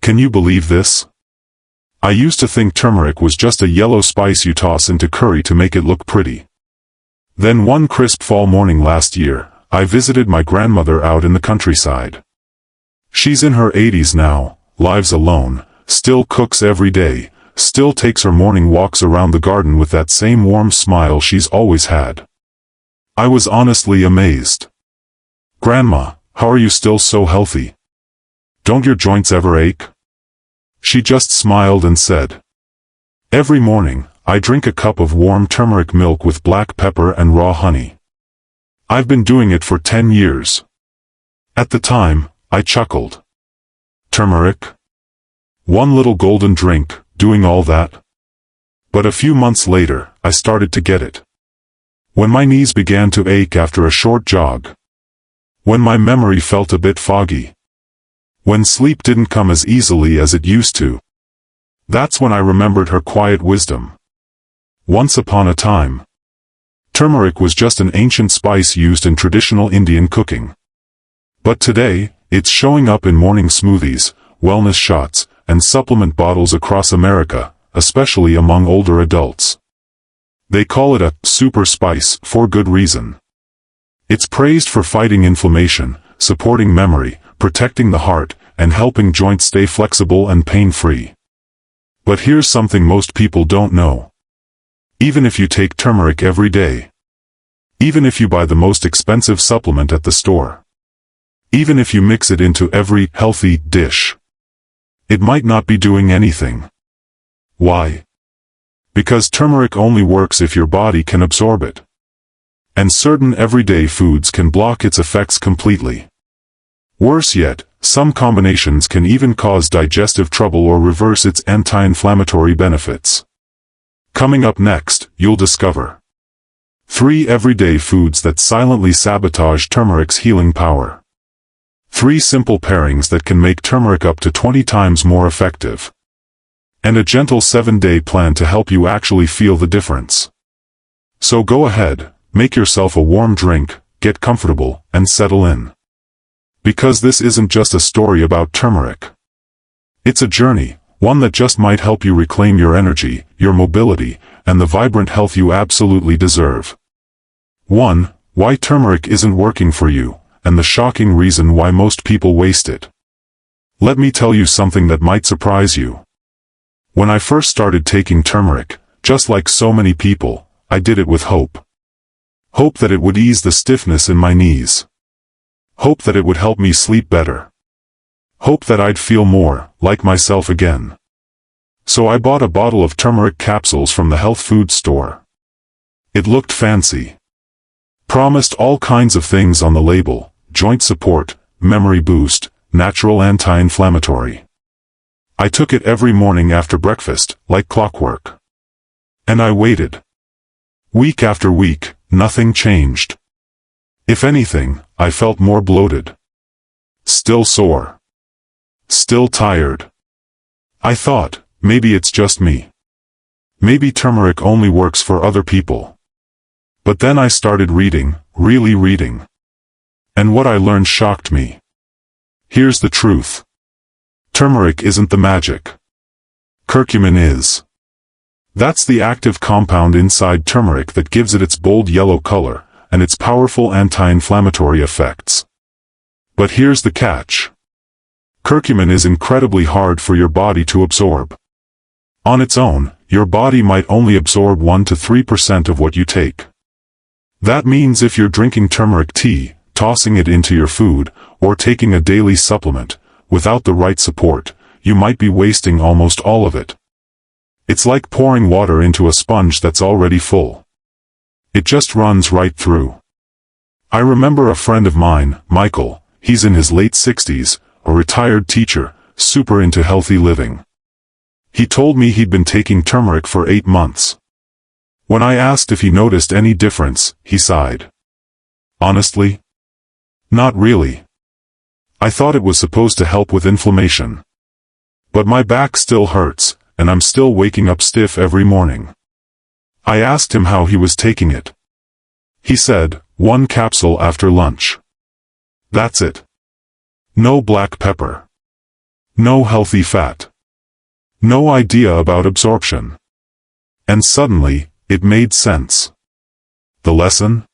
Can you believe this? I used to think turmeric was just a yellow spice you toss into curry to make it look pretty. Then one crisp fall morning last year, I visited my grandmother out in the countryside. She's in her 80s now, lives alone, still cooks every day, still takes her morning walks around the garden with that same warm smile she's always had. I was honestly amazed. "Grandma, how are you still so healthy? Don't your joints ever ache?" She just smiled and said, "Every morning, I drink a cup of warm turmeric milk with black pepper and raw honey. I've been doing it for 10 years. At the time, I chuckled. Turmeric? One little golden drink, doing all that? But a few months later, I started to get it. When my knees began to ache after a short jog. When my memory felt a bit foggy. When sleep didn't come as easily as it used to. That's when I remembered her quiet wisdom. Once upon a time, turmeric was just an ancient spice used in traditional Indian cooking. But today, it's showing up in morning smoothies, wellness shots, and supplement bottles across America, especially among older adults. They call it a super spice for good reason. It's praised for fighting inflammation, supporting memory, protecting the heart, and helping joints stay flexible and pain-free. But here's something most people don't know. Even if you take turmeric every day, even if you buy the most expensive supplement at the store, even if you mix it into every healthy dish, it might not be doing anything. Why? Because turmeric only works if your body can absorb it. And certain everyday foods can block its effects completely. Worse yet, some combinations can even cause digestive trouble or reverse its anti-inflammatory benefits. Coming up next, you'll discover 3 everyday foods that silently sabotage turmeric's healing power. 3 simple pairings that can make turmeric up to 20 times more effective. And a gentle 7-day plan to help you actually feel the difference. So go ahead, make yourself a warm drink, get comfortable, and settle in. Because this isn't just a story about turmeric. It's a journey, one that just might help you reclaim your energy, your mobility, and the vibrant health you absolutely deserve. 1. Why turmeric isn't working for you, and the shocking reason why most people waste it. Let me tell you something that might surprise you. When I first started taking turmeric, just like so many people, I did it with hope. Hope that it would ease the stiffness in my knees. Hope that it would help me sleep better. Hope that I'd feel more like myself again. So I bought a bottle of turmeric capsules from the health food store. It looked fancy. Promised all kinds of things on the label: joint support, memory boost, natural anti-inflammatory. I took it every morning after breakfast, like clockwork. And I waited. Week after week, nothing changed. If anything, I felt more bloated. Still sore. Still tired. I thought, maybe it's just me. Maybe turmeric only works for other people. But then I started reading, really reading. And what I learned shocked me. Here's the truth. Turmeric isn't the magic. Curcumin is. That's the active compound inside turmeric that gives it its bold yellow color, and its powerful anti-inflammatory effects. But here's the catch. Curcumin is incredibly hard for your body to absorb. On its own, your body might only absorb 1 to 3% of what you take. That means if you're drinking turmeric tea, tossing it into your food, or taking a daily supplement, without the right support, you might be wasting almost all of it. It's like pouring water into a sponge that's already full. It just runs right through. I remember a friend of mine, Michael, he's in his late 60s, a retired teacher, super into healthy living. He told me he'd been taking turmeric for 8 months. When I asked if he noticed any difference, he sighed. Honestly? Not really. I thought it was supposed to help with inflammation. But my back still hurts, and I'm still waking up stiff every morning. I asked him how he was taking it. He said, 1 capsule after lunch. That's it. No black pepper. No healthy fat. No idea about absorption. And suddenly, it made sense. The lesson?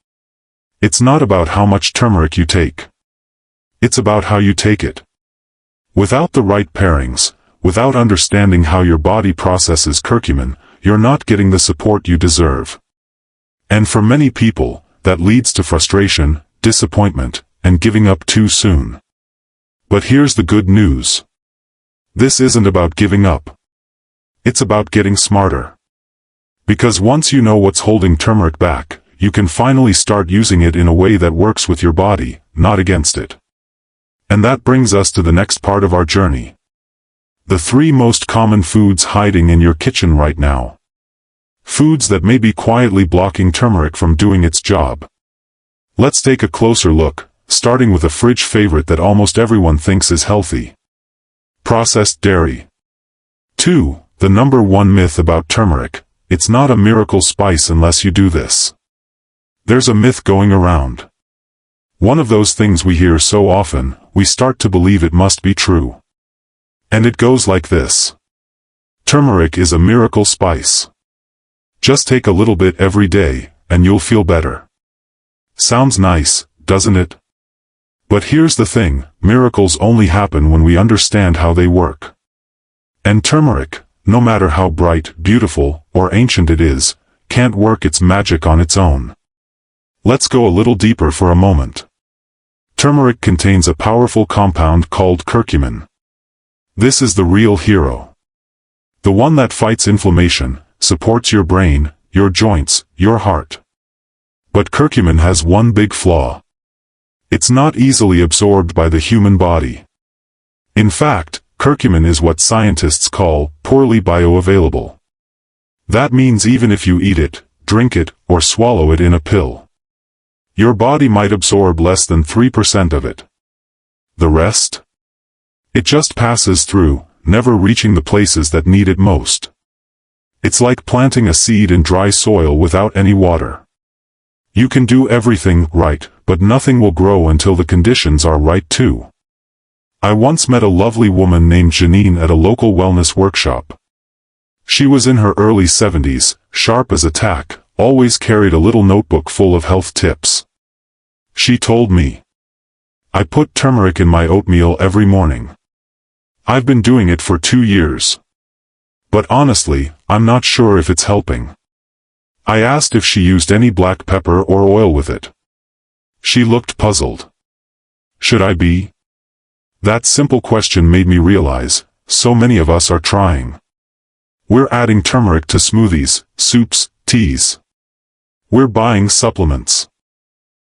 It's not about how much turmeric you take. It's about how you take it. Without the right pairings, without understanding how your body processes curcumin, you're not getting the support you deserve. And for many people, that leads to frustration, disappointment, and giving up too soon. But here's the good news. This isn't about giving up. It's about getting smarter. Because once you know what's holding turmeric back, you can finally start using it in a way that works with your body, not against it. And that brings us to the next part of our journey. The 3 most common foods hiding in your kitchen right now. Foods that may be quietly blocking turmeric from doing its job. Let's take a closer look, starting with a fridge favorite that almost everyone thinks is healthy. Processed dairy. 2. The number 1 myth about turmeric: it's not a miracle spice unless you do this. There's a myth going around. One of those things we hear so often, we start to believe it must be true. And it goes like this. Turmeric is a miracle spice. Just take a little bit every day, and you'll feel better. Sounds nice, doesn't it? But here's the thing, miracles only happen when we understand how they work. And turmeric, no matter how bright, beautiful, or ancient it is, can't work its magic on its own. Let's go a little deeper for a moment. Turmeric contains a powerful compound called curcumin. This is the real hero. The one that fights inflammation, supports your brain, your joints, your heart. But curcumin has one big flaw. It's not easily absorbed by the human body. In fact, curcumin is what scientists call poorly bioavailable. That means even if you eat it, drink it, or swallow it in a pill, your body might absorb less than 3% of it. The rest? It just passes through, never reaching the places that need it most. It's like planting a seed in dry soil without any water. You can do everything right, but nothing will grow until the conditions are right too. I once met a lovely woman named Janine at a local wellness workshop. She was in her early 70s, sharp as a tack, always carried a little notebook full of health tips. She told me, "I put turmeric in my oatmeal every morning. I've been doing it for 2 years. But honestly, I'm not sure if it's helping." I asked if she used any black pepper or oil with it. She looked puzzled. Should I be? That simple question made me realize, so many of us are trying. We're adding turmeric to smoothies, soups, teas. We're buying supplements.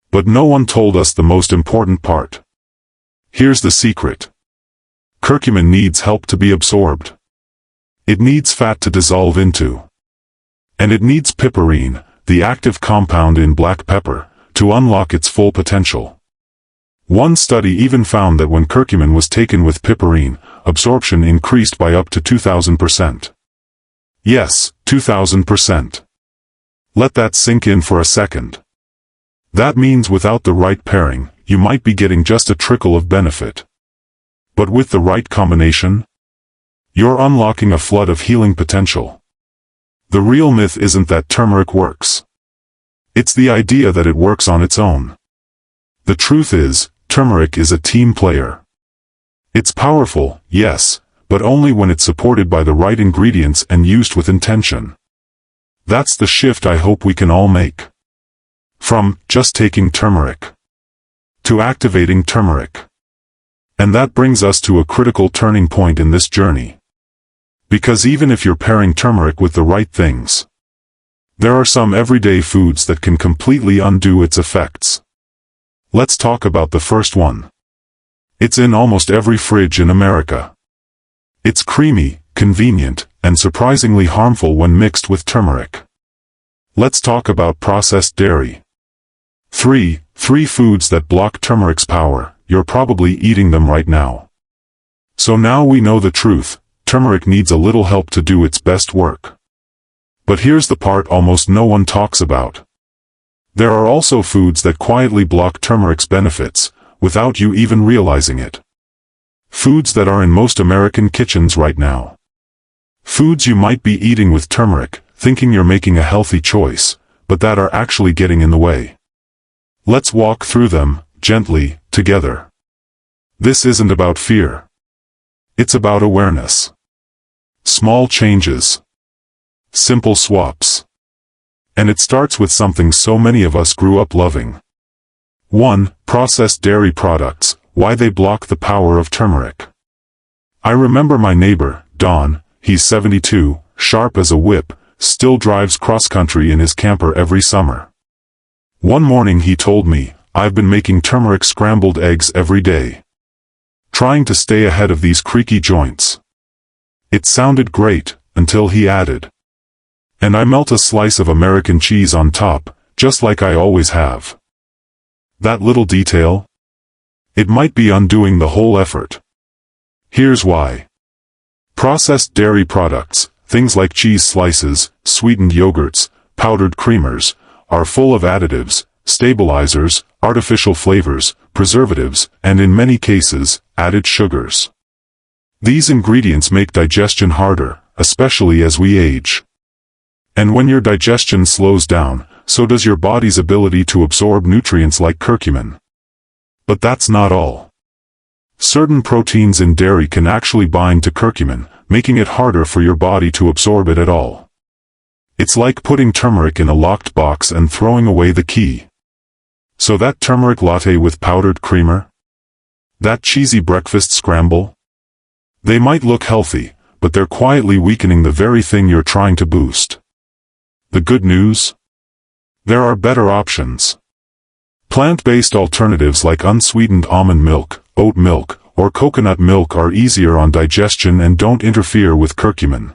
But no one told us the most important part. Here's the secret. Curcumin needs help to be absorbed. It needs fat to dissolve into. And it needs piperine, the active compound in black pepper, to unlock its full potential. One study even found that when curcumin was taken with piperine, absorption increased by up to 2,000%. Yes, 2,000%. Let that sink in for a second. That means without the right pairing, you might be getting just a trickle of benefit. But with the right combination, you're unlocking a flood of healing potential. The real myth isn't that turmeric works. It's the idea that it works on its own. The truth is, turmeric is a team player. It's powerful, yes, but only when it's supported by the right ingredients and used with intention. That's the shift I hope we can all make. From just taking turmeric to activating turmeric. And that brings us to a critical turning point in this journey. Because even if you're pairing turmeric with the right things, there are some everyday foods that can completely undo its effects. Let's talk about the first one. It's in almost every fridge in America. It's creamy, convenient, and surprisingly harmful when mixed with turmeric. Let's talk about processed dairy. 3 foods that block turmeric's power. You're probably eating them right now. So now we know the truth. Turmeric needs a little help to do its best work. But here's the part almost no one talks about. There are also foods that quietly block turmeric's benefits, without you even realizing it. Foods that are in most American kitchens right now. Foods you might be eating with turmeric, thinking you're making a healthy choice, but that are actually getting in the way. Let's walk through them, gently, together. This isn't about fear. It's about awareness. Small changes. Simple swaps. And it starts with something so many of us grew up loving. 1. Processed dairy products, why they block the power of turmeric. I remember my neighbor, Don, he's 72, sharp as a whip, still drives cross-country in his camper every summer. One morning he told me, I've been making turmeric scrambled eggs every day. Trying to stay ahead of these creaky joints. It sounded great, until he added. And I melt a slice of American cheese on top, just like I always have. That little detail? It might be undoing the whole effort. Here's why. Processed dairy products, things like cheese slices, sweetened yogurts, powdered creamers, are full of additives, stabilizers, artificial flavors, preservatives, and in many cases, added sugars. These ingredients make digestion harder, especially as we age. And when your digestion slows down, so does your body's ability to absorb nutrients like curcumin. But that's not all. Certain proteins in dairy can actually bind to curcumin, making it harder for your body to absorb it at all. It's like putting turmeric in a locked box and throwing away the key. So that turmeric latte with powdered creamer? That cheesy breakfast scramble? They might look healthy, but they're quietly weakening the very thing you're trying to boost. The good news? There are better options. Plant-based alternatives like unsweetened almond milk, oat milk, or coconut milk are easier on digestion and don't interfere with curcumin.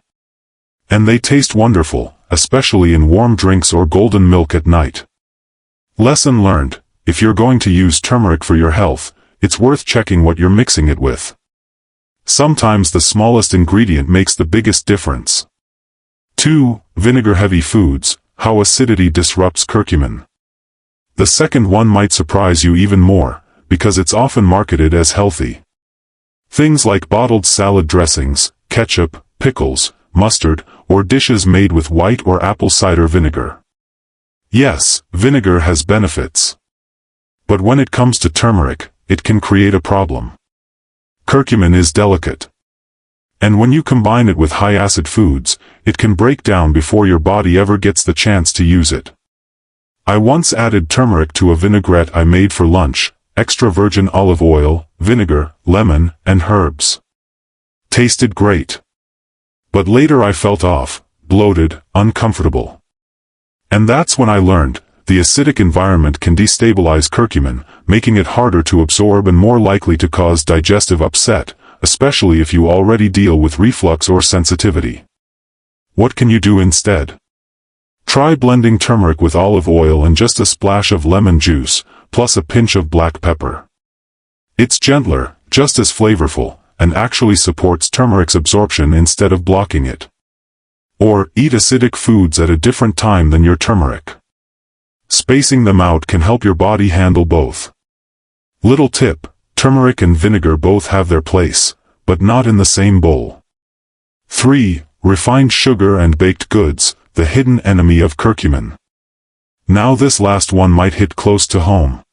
And they taste wonderful, especially in warm drinks or golden milk at night. Lesson learned, if you're going to use turmeric for your health, it's worth checking what you're mixing it with. Sometimes the smallest ingredient makes the biggest difference. 2. Vinegar-heavy foods, how acidity disrupts curcumin. The second one might surprise you even more, because it's often marketed as healthy. Things like bottled salad dressings, ketchup, pickles, mustard, or dishes made with white or apple cider vinegar. Yes, vinegar has benefits. But when it comes to turmeric, it can create a problem. Curcumin is delicate. And when you combine it with high-acid foods, it can break down before your body ever gets the chance to use it. I once added turmeric to a vinaigrette I made for lunch, extra virgin olive oil, vinegar, lemon, and herbs. Tasted great. But later I felt off, bloated, uncomfortable. And that's when I learned, the acidic environment can destabilize curcumin, making it harder to absorb and more likely to cause digestive upset, especially if you already deal with reflux or sensitivity. What can you do instead? Try blending turmeric with olive oil and just a splash of lemon juice, plus a pinch of black pepper. It's gentler, just as flavorful, and actually supports turmeric's absorption instead of blocking it. Or, eat acidic foods at a different time than your turmeric. Spacing them out can help your body handle both. Little tip, turmeric and vinegar both have their place, but not in the same bowl. 3. Refined sugar and baked goods, the hidden enemy of curcumin. Now this last one might hit close to home.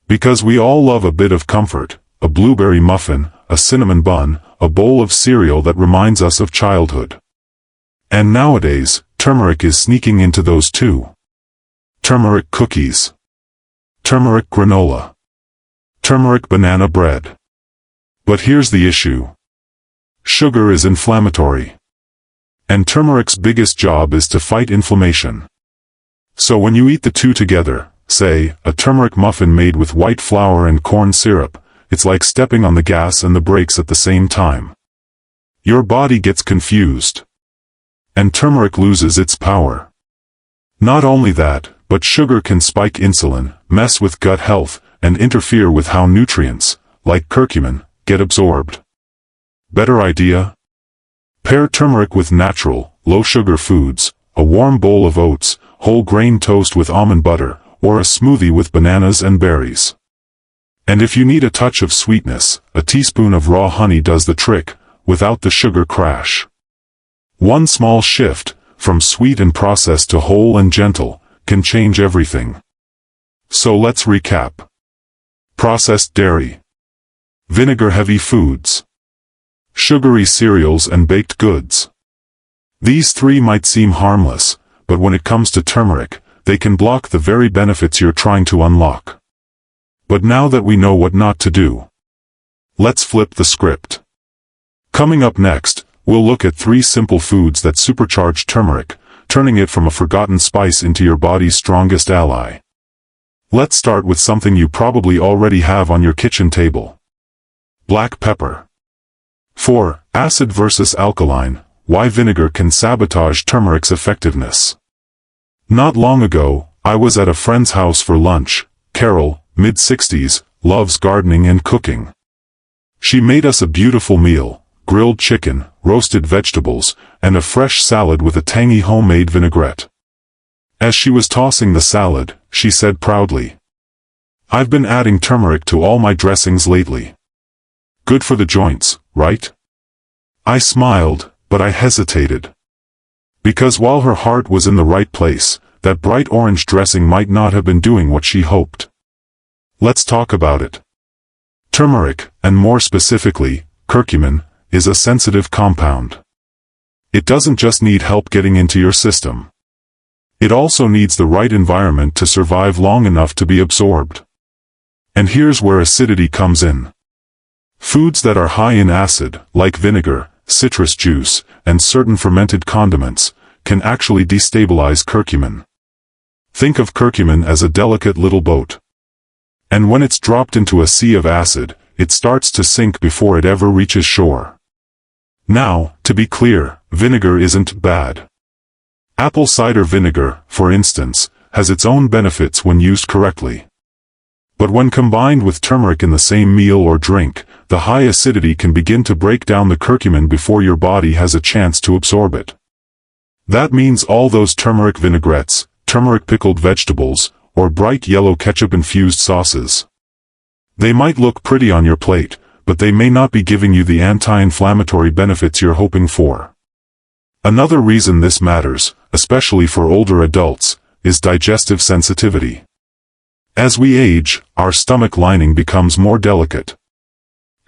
Because we all love a bit of comfort, a blueberry muffin, a cinnamon bun, a bowl of cereal that reminds us of childhood. And nowadays, turmeric is sneaking into those too. Turmeric cookies. Turmeric granola. Turmeric banana bread. But here's the issue. Sugar is inflammatory. And turmeric's biggest job is to fight inflammation. So when you eat the two together, say, a turmeric muffin made with white flour and corn syrup, it's like stepping on the gas and the brakes at the same time. Your body gets confused. And turmeric loses its power. Not only that, but sugar can spike insulin, mess with gut health, and interfere with how nutrients, like curcumin, get absorbed. Better idea? Pair turmeric with natural, low-sugar foods, a warm bowl of oats, whole grain toast with almond butter, or a smoothie with bananas and berries. And if you need a touch of sweetness, a teaspoon of raw honey does the trick, without the sugar crash. One small shift, from sweet and processed to whole and gentle, can change everything. So let's recap. Processed dairy. Vinegar-heavy foods. Sugary cereals and baked goods. These three might seem harmless, but when it comes to turmeric, they can block the very benefits you're trying to unlock. But now that we know what not to do, let's flip the script. Coming up next, we'll look at 3 simple foods that supercharge turmeric, turning it from a forgotten spice into your body's strongest ally. Let's start with something you probably already have on your kitchen table. Black pepper. 4. Acid versus alkaline. Why vinegar can sabotage turmeric's effectiveness. Not long ago, I was at a friend's house for lunch. Carol, mid-60s, loves gardening and cooking. She made us a beautiful meal: grilled chicken, roasted vegetables, and a fresh salad with a tangy homemade vinaigrette. As she was tossing the salad, she said proudly, "I've been adding turmeric to all my dressings lately. Good for the joints, right?" I smiled, but I hesitated. Because while her heart was in the right place, that bright orange dressing might not have been doing what she hoped. Let's talk about it. Turmeric, and more specifically, curcumin, is a sensitive compound. It doesn't just need help getting into your system. It also needs the right environment to survive long enough to be absorbed. And here's where acidity comes in. Foods that are high in acid, like vinegar, citrus juice, and certain fermented condiments, can actually destabilize curcumin. Think of curcumin as a delicate little boat. And when it's dropped into a sea of acid, it starts to sink before it ever reaches shore. Now, to be clear, vinegar isn't bad. Apple cider vinegar, for instance, has its own benefits when used correctly. But when combined with turmeric in the same meal or drink, the high acidity can begin to break down the curcumin before your body has a chance to absorb it. That means all those turmeric vinaigrettes, turmeric pickled vegetables, or bright yellow ketchup-infused sauces. They might look pretty on your plate, but they may not be giving you the anti-inflammatory benefits you're hoping for. Another reason this matters, especially for older adults, is digestive sensitivity. As we age, our stomach lining becomes more delicate.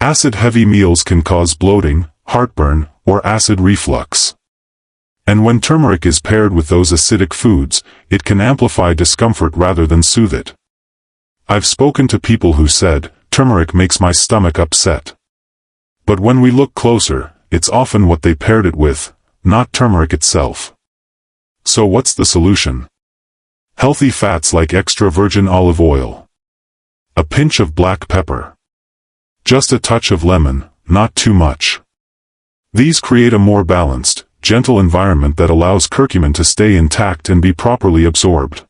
Acid-heavy meals can cause bloating, heartburn, or acid reflux. And when turmeric is paired with those acidic foods, it can amplify discomfort rather than soothe it. I've spoken to people who said, "Turmeric makes my stomach upset." But when we look closer, it's often what they paired it with, not turmeric itself. So what's the solution? Healthy fats like extra virgin olive oil. A pinch of black pepper. Just a touch of lemon, not too much. These create a more balanced, gentle environment that allows curcumin to stay intact and be properly absorbed.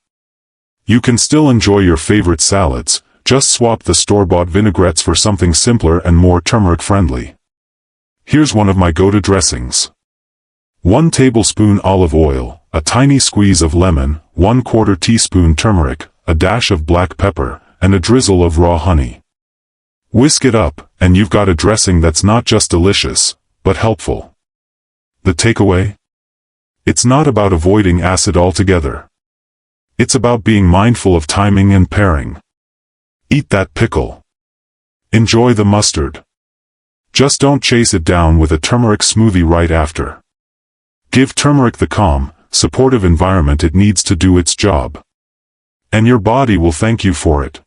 You can still enjoy your favorite salads, just swap the store-bought vinaigrettes for something simpler and more turmeric-friendly. Here's one of my go-to dressings. 1 tablespoon olive oil, a tiny squeeze of lemon, 1/4 teaspoon turmeric, a dash of black pepper, and a drizzle of raw honey. Whisk it up, and you've got a dressing that's not just delicious, but helpful. The takeaway? It's not about avoiding acid altogether. It's about being mindful of timing and pairing. Eat that pickle. Enjoy the mustard. Just don't chase it down with a turmeric smoothie right after. Give turmeric the calm, supportive environment it needs to do its job. And your body will thank you for it.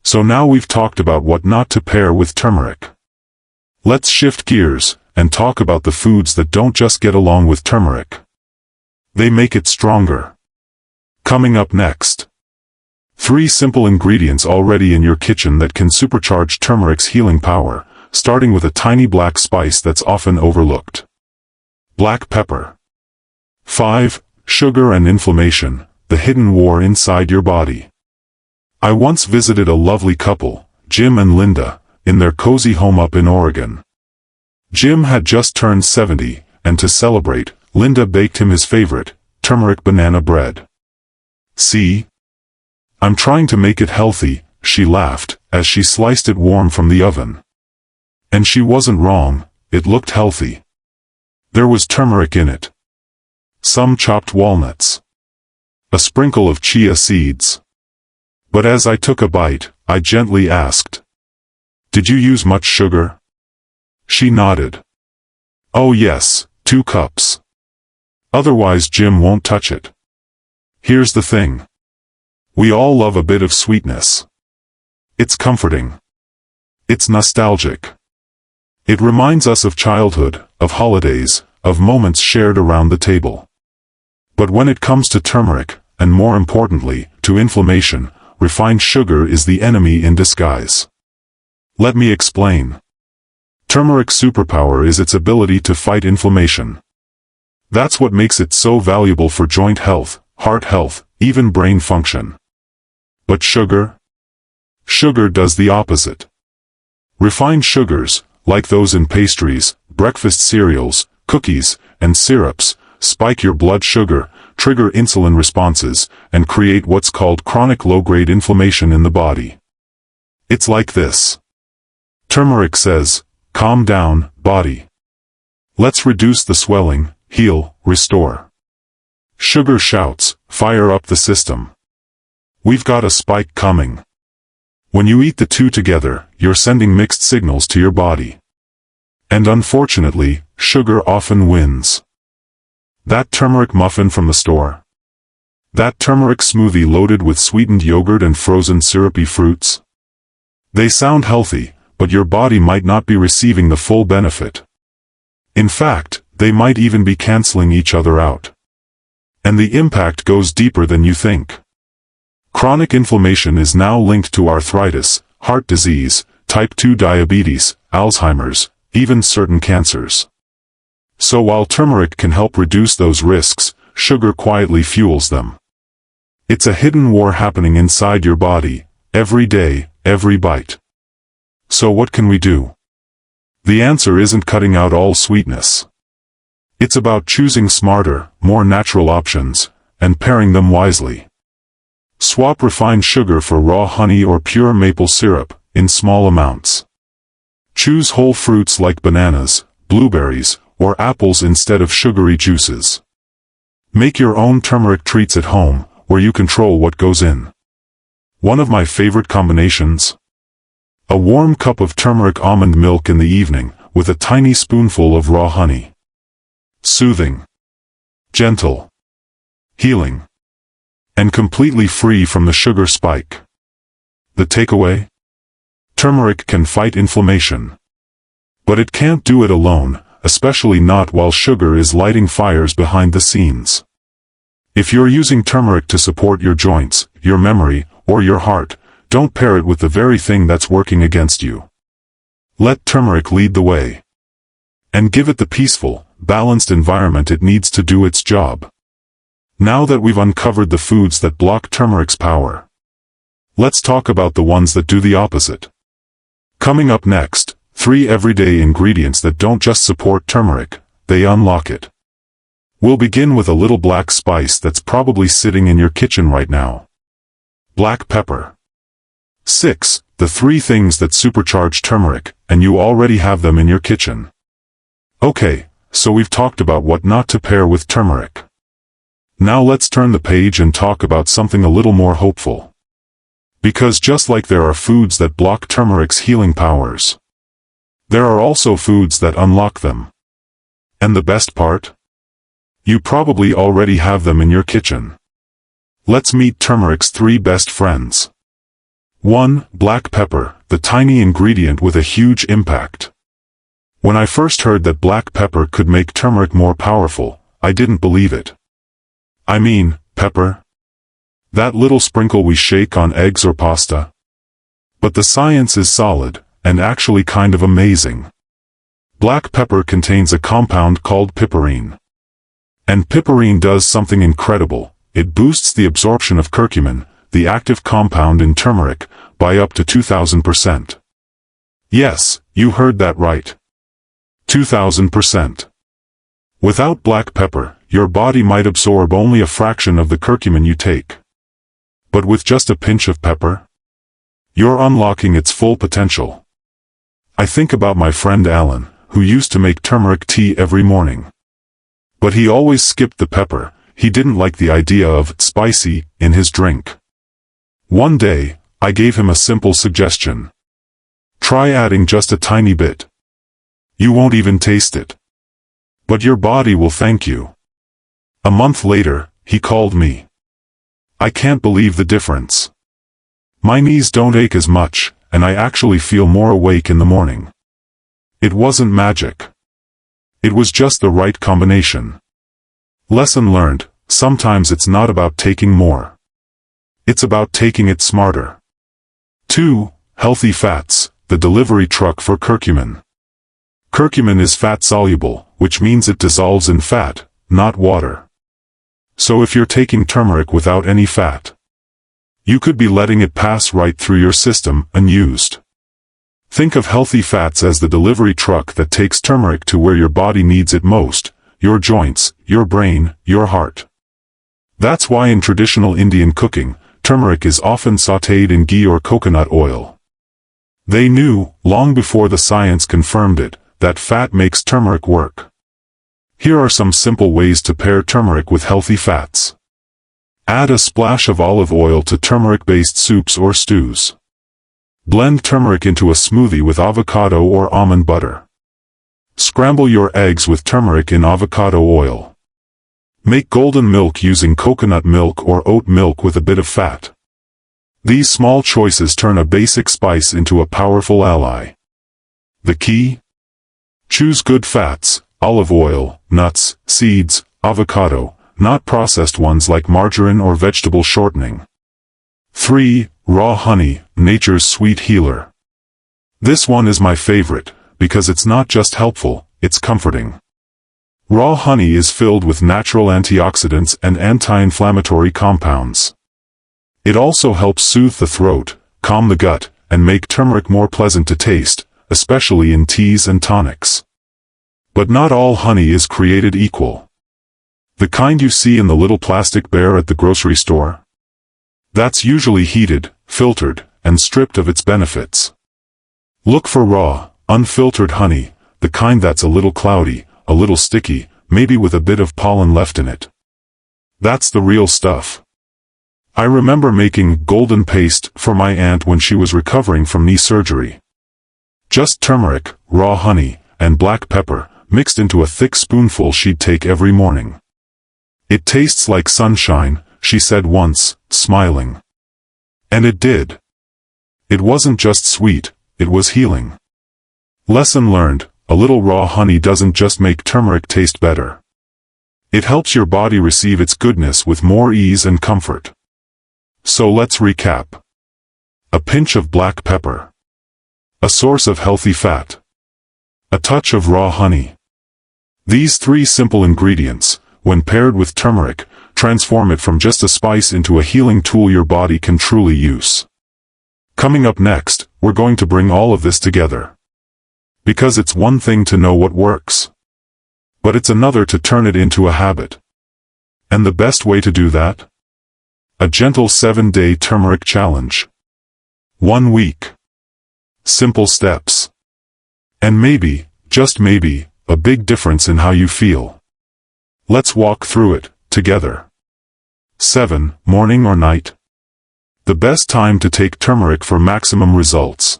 So now we've talked about what not to pair with turmeric. Let's shift gears and talk about the foods that don't just get along with turmeric. They make it stronger. Coming up next. 3 simple ingredients already in your kitchen that can supercharge turmeric's healing power, starting with a tiny black spice that's often overlooked. Black pepper. 5. Sugar and inflammation, the hidden war inside your body. I once visited a lovely couple, Jim and Linda, in their cozy home up in Oregon. Jim had just turned 70, and to celebrate, Linda baked him his favorite, turmeric banana bread. "See? I'm trying to make it healthy," she laughed, as she sliced it warm from the oven. And she wasn't wrong, it looked healthy. There was turmeric in it. Some chopped walnuts. A sprinkle of chia seeds. But as I took a bite, I gently asked, "Did you use much sugar?" She nodded. "Oh yes, 2 cups. Otherwise Jim won't touch it." Here's the thing. We all love a bit of sweetness. It's comforting. It's nostalgic. It reminds us of childhood, of holidays, of moments shared around the table. But when it comes to turmeric, and more importantly, to inflammation, refined sugar is the enemy in disguise. Let me explain. Turmeric's superpower is its ability to fight inflammation. That's what makes it so valuable for joint health, heart health, even brain function. But sugar? Sugar does the opposite. Refined sugars, like those in pastries, breakfast cereals, cookies, and syrups, spike your blood sugar, trigger insulin responses, and create what's called chronic low-grade inflammation in the body. It's like this. Turmeric says, "Calm down, body. Let's reduce the swelling, heal, restore." Sugar shouts, "Fire up the system. We've got a spike coming." When you eat the two together, you're sending mixed signals to your body. And unfortunately, sugar often wins. That turmeric muffin from the store? That turmeric smoothie loaded with sweetened yogurt and frozen syrupy fruits? They sound healthy, but your body might not be receiving the full benefit. In fact, they might even be canceling each other out. And the impact goes deeper than you think. Chronic inflammation is now linked to arthritis, heart disease, type 2 diabetes, Alzheimer's, even certain cancers. So while turmeric can help reduce those risks, sugar quietly fuels them. It's a hidden war happening inside your body, every day, every bite. So what can we do? The answer isn't cutting out all sweetness. It's about choosing smarter, more natural options, and pairing them wisely. Swap refined sugar for raw honey or pure maple syrup, in small amounts. Choose whole fruits like bananas, blueberries, or apples instead of sugary juices. Make your own turmeric treats at home, where you control what goes in. One of my favorite combinations? A warm cup of turmeric almond milk in the evening, with a tiny spoonful of raw honey. Soothing. Gentle. Healing. And completely free from the sugar spike. The takeaway? Turmeric can fight inflammation. But it can't do it alone, especially not while sugar is lighting fires behind the scenes. If you're using turmeric to support your joints, your memory, or your heart, don't pair it with the very thing that's working against you. Let turmeric lead the way. And give it the peaceful, balanced environment it needs to do its job. Now that we've uncovered the foods that block turmeric's power, let's talk about the ones that do the opposite. Coming up next, 3 everyday ingredients that don't just support turmeric, they unlock it. We'll begin with a little black spice that's probably sitting in your kitchen right now. Black pepper. 6. The 3 things that supercharge turmeric, and you already have them in your kitchen. Okay, so we've talked about what not to pair with turmeric. Now let's turn the page and talk about something a little more hopeful. Because just like there are foods that block turmeric's healing powers, there are also foods that unlock them. And the best part? You probably already have them in your kitchen. Let's meet turmeric's 3 best friends. 1. Black pepper, the tiny ingredient with a huge impact. When I first heard that black pepper could make turmeric more powerful, I didn't believe it. I mean, pepper? That little sprinkle we shake on eggs or pasta? But the science is solid, and actually kind of amazing. Black pepper contains a compound called piperine. And piperine does something incredible. It boosts the absorption of curcumin, the active compound in turmeric, by up to 2000%. Yes, you heard that right. 2000%. Without black pepper, your body might absorb only a fraction of the curcumin you take. But with just a pinch of pepper, You're unlocking its full potential. I think about my friend Alan, who used to make turmeric tea every morning. But he always skipped the pepper. He didn't like the idea of spicy in his drink. One day, I gave him a simple suggestion. Try adding just a tiny bit. You won't even taste it. But your body will thank you. A month later, he called me. I can't believe the difference. My knees don't ache as much, and I actually feel more awake in the morning. It wasn't magic. It was just the right combination. Lesson learned, sometimes it's not about taking more. It's about taking it smarter. 2. Healthy fats, the delivery truck for curcumin. Curcumin is fat-soluble, which means it dissolves in fat, not water. So if you're taking turmeric without any fat, you could be letting it pass right through your system, unused. Think of healthy fats as the delivery truck that takes turmeric to where your body needs it most, your joints, your brain, your heart. That's why in traditional Indian cooking, turmeric is often sautéed in ghee or coconut oil. They knew, long before the science confirmed it, that fat makes turmeric work. Here are some simple ways to pair turmeric with healthy fats. Add a splash of olive oil to turmeric-based soups or stews. Blend turmeric into a smoothie with avocado or almond butter. Scramble your eggs with turmeric in avocado oil. Make golden milk using coconut milk or oat milk with a bit of fat. These small choices turn a basic spice into a powerful ally. The key? Choose good fats, olive oil, nuts, seeds, avocado, not processed ones like margarine or vegetable shortening. 3. Raw honey, nature's sweet healer. This one is my favorite, because it's not just helpful, it's comforting. Raw honey is filled with natural antioxidants and anti-inflammatory compounds. It also helps soothe the throat, calm the gut, and make turmeric more pleasant to taste, especially in teas and tonics. But not all honey is created equal. The kind you see in the little plastic bear at the grocery store? That's usually heated, filtered, and stripped of its benefits. Look for raw, unfiltered honey, the kind that's a little cloudy, a little sticky, maybe with a bit of pollen left in it. That's the real stuff. I remember making golden paste for my aunt when she was recovering from knee surgery. Just turmeric, raw honey, and black pepper, mixed into a thick spoonful she'd take every morning. It tastes like sunshine, she said once, smiling. And it did. It wasn't just sweet, it was healing. Lesson learned, a little raw honey doesn't just make turmeric taste better. It helps your body receive its goodness with more ease and comfort. So let's recap. A pinch of black pepper. A source of healthy fat. A touch of raw honey. These 3 simple ingredients, when paired with turmeric, transform it from just a spice into a healing tool your body can truly use. Coming up next, we're going to bring all of this together. Because it's one thing to know what works, but it's another to turn it into a habit. And the best way to do that? A gentle 7-day turmeric challenge. 1 week. Simple steps. And maybe, just maybe, a big difference in how you feel. Let's walk through it, together. 7. Morning or night? The best time to take turmeric for maximum results.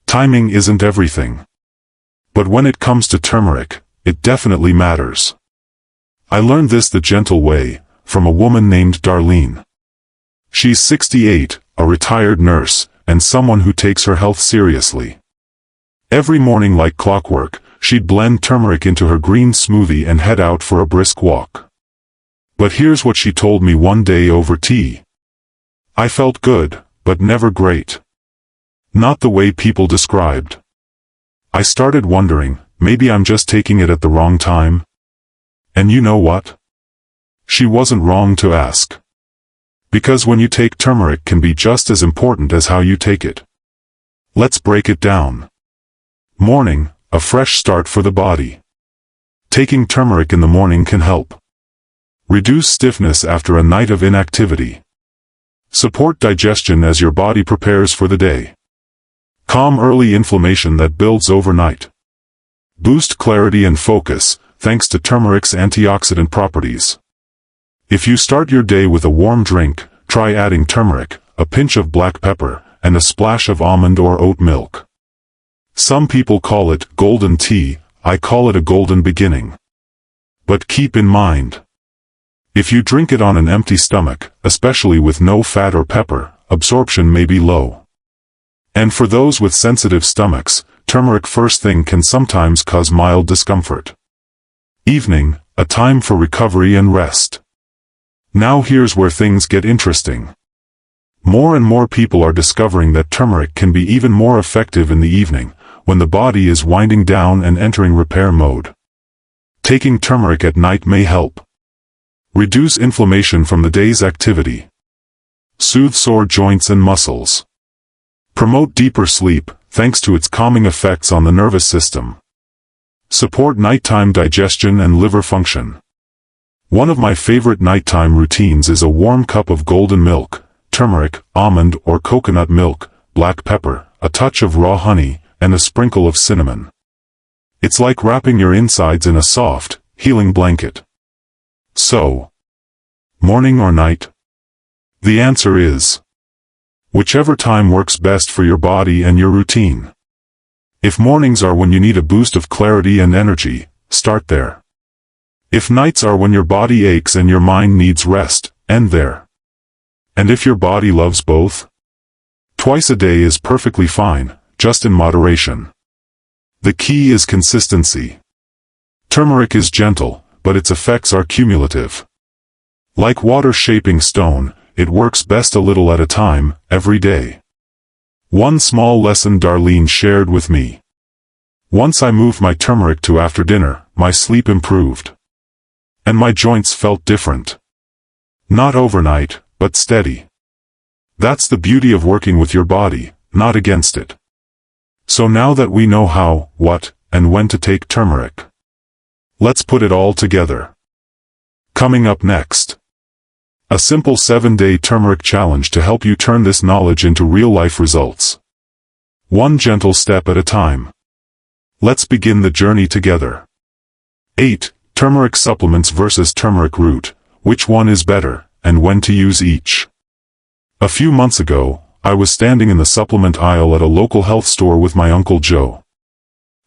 Timing isn't everything. But when it comes to turmeric, it definitely matters. I learned this the gentle way, from a woman named Darlene. She's 68, a retired nurse, and someone who takes her health seriously. Every morning like clockwork, she'd blend turmeric into her green smoothie and head out for a brisk walk. But here's what she told me one day over tea. I felt good, but never great. Not the way people described. I started wondering, maybe I'm just taking it at the wrong time? And you know what? She wasn't wrong to ask. Because when you take turmeric can be just as important as how you take it. Let's break it down. Morning, a fresh start for the body. Taking turmeric in the morning can help reduce stiffness after a night of inactivity. Support digestion as your body prepares for the day. Calm early inflammation that builds overnight. Boost clarity and focus, thanks to turmeric's antioxidant properties. If you start your day with a warm drink, try adding turmeric, a pinch of black pepper, and a splash of almond or oat milk. Some people call it golden tea, I call it a golden beginning. But keep in mind, if you drink it on an empty stomach, especially with no fat or pepper, absorption may be low. And for those with sensitive stomachs, turmeric first thing can sometimes cause mild discomfort. Evening, a time for recovery and rest. Now here's where things get interesting. More and more people are discovering that turmeric can be even more effective in the evening, when the body is winding down and entering repair mode. Taking turmeric at night may help reduce inflammation from the day's activity. Soothe sore joints and muscles. Promote deeper sleep, thanks to its calming effects on the nervous system. Support nighttime digestion and liver function. One of my favorite nighttime routines is a warm cup of golden milk, turmeric, almond or coconut milk, black pepper, a touch of raw honey, and a sprinkle of cinnamon. It's like wrapping your insides in a soft, healing blanket. So, morning or night? The answer is whichever time works best for your body and your routine. If mornings are when you need a boost of clarity and energy, start there. If nights are when your body aches and your mind needs rest, end there. And if your body loves both? Twice a day is perfectly fine, just in moderation. The key is consistency. Turmeric is gentle, but its effects are cumulative. Like water shaping stone, it works best a little at a time, every day. One small lesson Darlene shared with me. Once I moved my turmeric to after dinner, my sleep improved. And my joints felt different. Not overnight, but steady. That's the beauty of working with your body, not against it. So now that we know how, what, and when to take turmeric, let's put it all together. Coming up next, a simple 7-day turmeric challenge to help you turn this knowledge into real-life results. One gentle step at a time. Let's begin the journey together. 8. Turmeric supplements versus turmeric root. Which one is better, and when to use each? A few months ago, I was standing in the supplement aisle at a local health store with my Uncle Joe.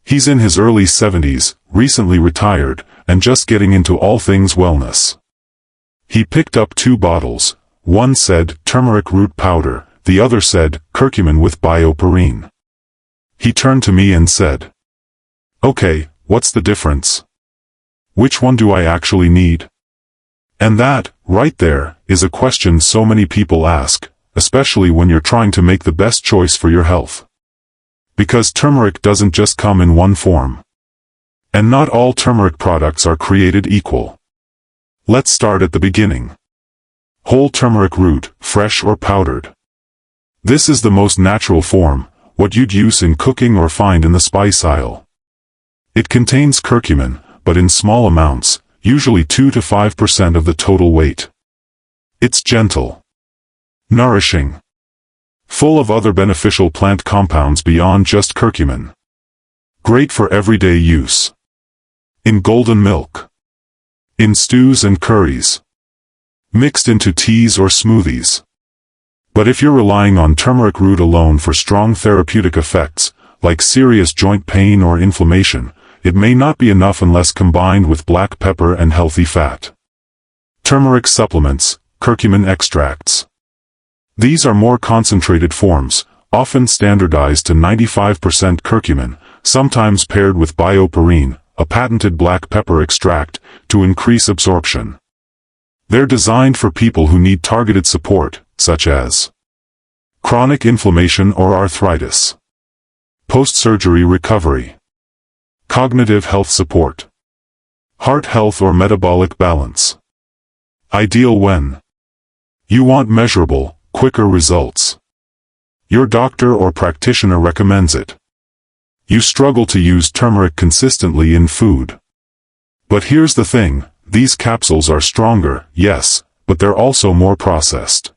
He's in his early 70s, recently retired, and just getting into all things wellness. He picked up 2 bottles. One said turmeric root powder, the other said curcumin with bioperine. He turned to me and said, "Okay, what's the difference? Which one do I actually need?" And that, right there, is a question so many people ask, especially when you're trying to make the best choice for your health. Because turmeric doesn't just come in one form. And not all turmeric products are created equal. Let's start at the beginning. Whole turmeric root, fresh or powdered. This is the most natural form, what you'd use in cooking or find in the spice aisle. It contains curcumin, but in small amounts, usually 2 to 5% of the total weight. It's gentle, nourishing, full of other beneficial plant compounds beyond just curcumin. Great for everyday use. In golden milk. In stews and curries. Mixed into teas or smoothies. But if you're relying on turmeric root alone for strong therapeutic effects, like serious joint pain or inflammation, it may not be enough unless combined with black pepper and healthy fat. Turmeric supplements, curcumin extracts. These are more concentrated forms, often standardized to 95% curcumin, sometimes paired with bioperine, a patented black pepper extract, to increase absorption. They're designed for people who need targeted support, such as chronic inflammation or arthritis, post-surgery recovery, cognitive health support, heart health or metabolic balance. Ideal when you want measurable, quicker results. Your doctor or practitioner recommends it. You struggle to use turmeric consistently in food. But here's the thing, these capsules are stronger, yes, but they're also more processed.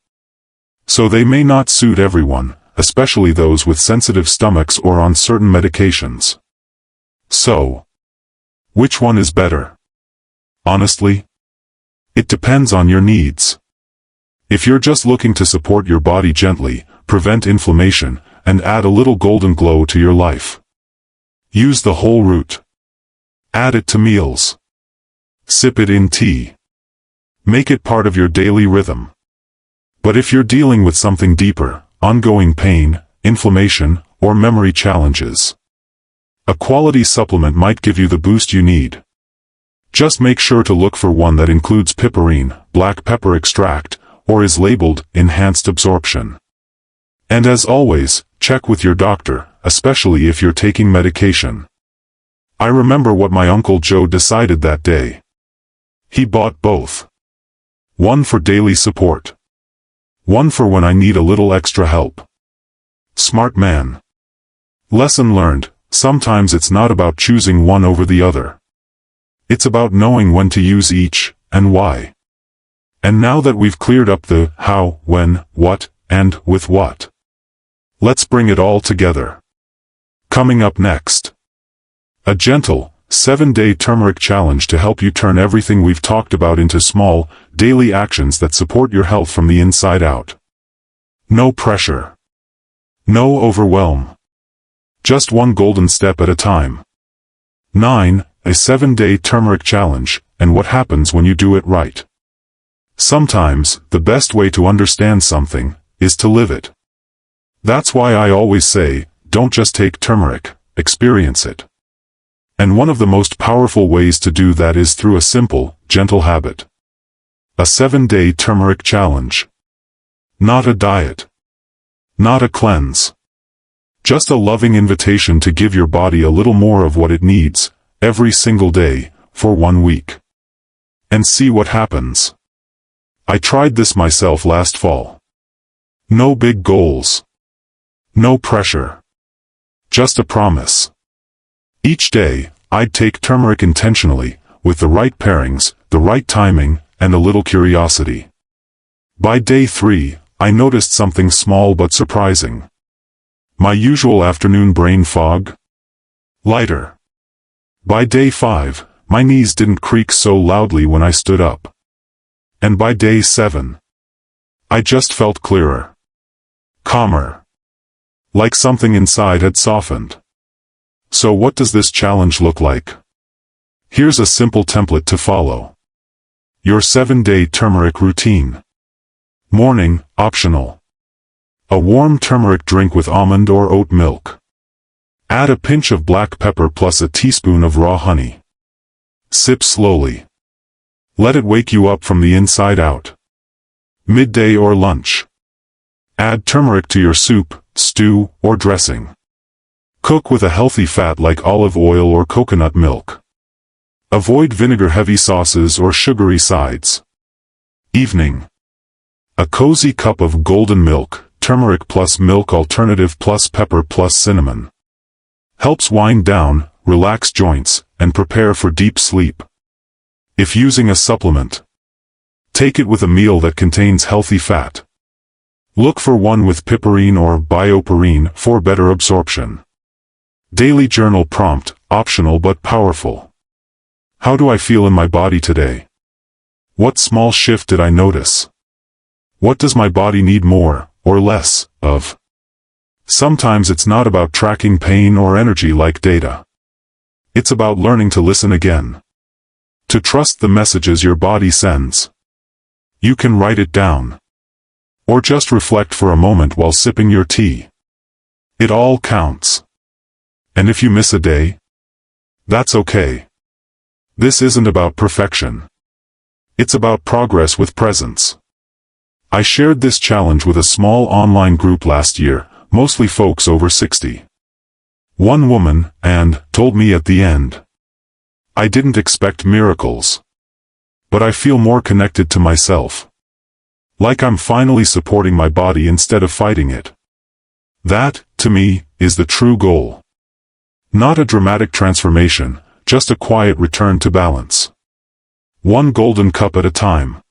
So they may not suit everyone, especially those with sensitive stomachs or on certain medications. So, which one is better? Honestly, it depends on your needs. If you're just looking to support your body gently, prevent inflammation, and add a little golden glow to your life, use the whole root. Add it to meals. Sip it in tea. Make it part of your daily rhythm. But if you're dealing with something deeper, ongoing pain, inflammation, or memory challenges, a quality supplement might give you the boost you need. Just make sure to look for one that includes piperine, black pepper extract, or is labeled enhanced absorption. And as always, check with your doctor, especially if you're taking medication. I remember what my Uncle Joe decided that day. He bought both. One for daily support. One for when I need a little extra help. Smart man. Lesson learned, sometimes it's not about choosing one over the other. It's about knowing when to use each, and why. And now that we've cleared up the how, when, what, and with what, let's bring it all together. Coming up next, a gentle, 7-day turmeric challenge to help you turn everything we've talked about into small, daily actions that support your health from the inside out. No pressure. No overwhelm. Just one golden step at a time. 9. A 7-day turmeric challenge, and what happens when you do it right. Sometimes, the best way to understand something, is to live it. That's why I always say, don't just take turmeric, experience it. And one of the most powerful ways to do that is through a simple, gentle habit. A 7-day turmeric challenge. Not a diet. Not a cleanse. Just a loving invitation to give your body a little more of what it needs, every single day, for 1 week. And see what happens. I tried this myself last fall. No big goals. No pressure. Just a promise. Each day, I'd take turmeric intentionally, with the right pairings, the right timing, and a little curiosity. By day 3, I noticed something small but surprising. My usual afternoon brain fog? Lighter. By day 5, my knees didn't creak so loudly when I stood up. And by day 7, I just felt clearer. Calmer. Like something inside had softened. So what does this challenge look like? Here's a simple template to follow. Your 7-day turmeric routine. Morning, optional. A warm turmeric drink with almond or oat milk. Add a pinch of black pepper plus a teaspoon of raw honey. Sip slowly. Let it wake you up from the inside out. Midday or lunch. Add turmeric to your soup, stew, or dressing. Cook with a healthy fat like olive oil or coconut milk. Avoid vinegar-heavy sauces or sugary sides. Evening. A cozy cup of golden milk, turmeric plus milk alternative plus pepper plus cinnamon. Helps wind down, relax joints, and prepare for deep sleep. If using a supplement, take it with a meal that contains healthy fat. Look for one with piperine or bioperine for better absorption. Daily journal prompt, optional but powerful. How do I feel in my body today? What small shift did I notice? What does my body need more, or less, of? Sometimes it's not about tracking pain or energy like data. It's about learning to listen again. To trust the messages your body sends. You can write it down. Or just reflect for a moment while sipping your tea. It all counts. And if you miss a day, that's okay. This isn't about perfection. It's about progress with presence. I shared this challenge with a small online group last year, mostly folks over 60. One woman, told me at the end, I didn't expect miracles. But I feel more connected to myself. Like I'm finally supporting my body instead of fighting it. That, to me, is the true goal. Not a dramatic transformation, just a quiet return to balance. One golden cup at a time.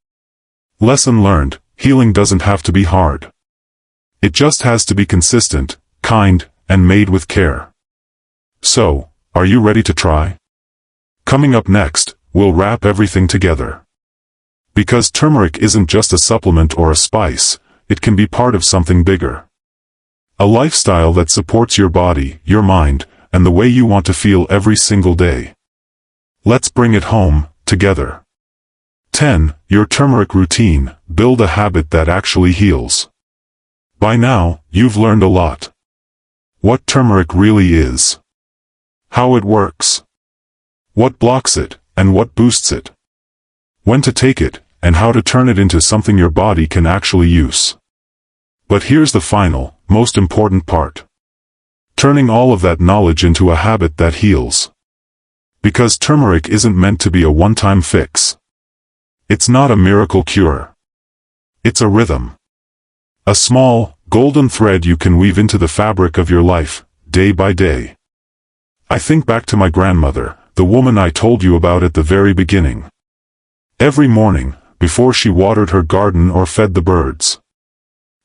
Lesson learned, healing doesn't have to be hard. It just has to be consistent, kind, and made with care. So, are you ready to try? Coming up next, we'll wrap everything together. Because turmeric isn't just a supplement or a spice, it can be part of something bigger. A lifestyle that supports your body, your mind, and the way you want to feel every single day. Let's bring it home, together. 10. Your turmeric routine. Build a habit that actually heals. By now, you've learned a lot. What turmeric really is. How it works. What blocks it, and what boosts it. When to take it, and how to turn it into something your body can actually use. But here's the final, most important part. Turning all of that knowledge into a habit that heals. Because turmeric isn't meant to be a one-time fix. It's not a miracle cure. It's a rhythm. A small, golden thread you can weave into the fabric of your life, day by day. I think back to my grandmother, the woman I told you about at the very beginning. Every morning, before she watered her garden or fed the birds,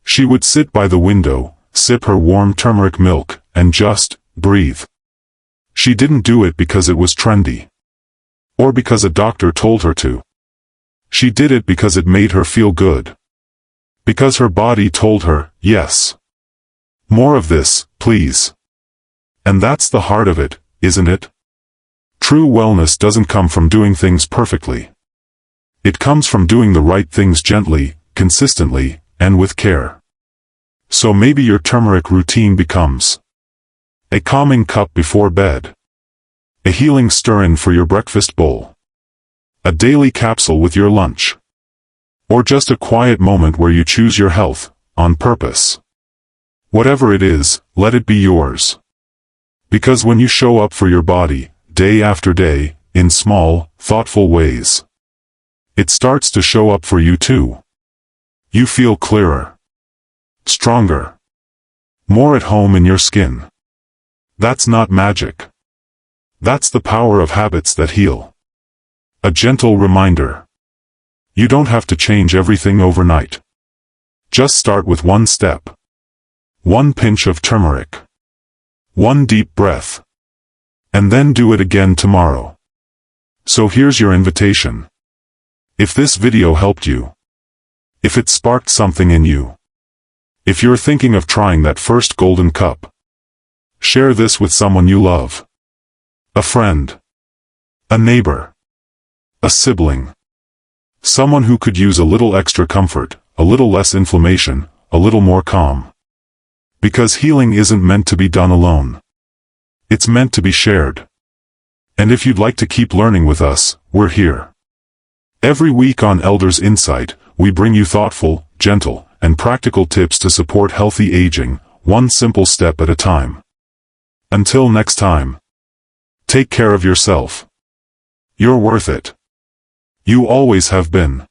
she would sit by the window, sip her warm turmeric milk, and just breathe. She didn't do it because it was trendy. Or because a doctor told her to. She did it because it made her feel good. Because her body told her, yes. More of this, please. And that's the heart of it, isn't it? True wellness doesn't come from doing things perfectly. It comes from doing the right things gently, consistently, and with care. So maybe your turmeric routine becomes a calming cup before bed, a healing stir-in for your breakfast bowl, a daily capsule with your lunch, or just a quiet moment where you choose your health, on purpose. Whatever it is, let it be yours. Because when you show up for your body, day after day, in small, thoughtful ways, it starts to show up for you too. You feel clearer, stronger, more at home in your skin. That's not magic. That's the power of habits that heal. A gentle reminder. You don't have to change everything overnight. Just start with one step. One pinch of turmeric. One deep breath. And then do it again tomorrow. So here's your invitation. If this video helped you, if it sparked something in you, if you're thinking of trying that first golden cup, share this with someone you love. A friend. A neighbor. A sibling. Someone who could use a little extra comfort, a little less inflammation, a little more calm. Because healing isn't meant to be done alone. It's meant to be shared. And if you'd like to keep learning with us, we're here. Every week on Elders Insight, we bring you thoughtful, gentle, and practical tips to support healthy aging, one simple step at a time. Until next time. Take care of yourself. You're worth it. You always have been.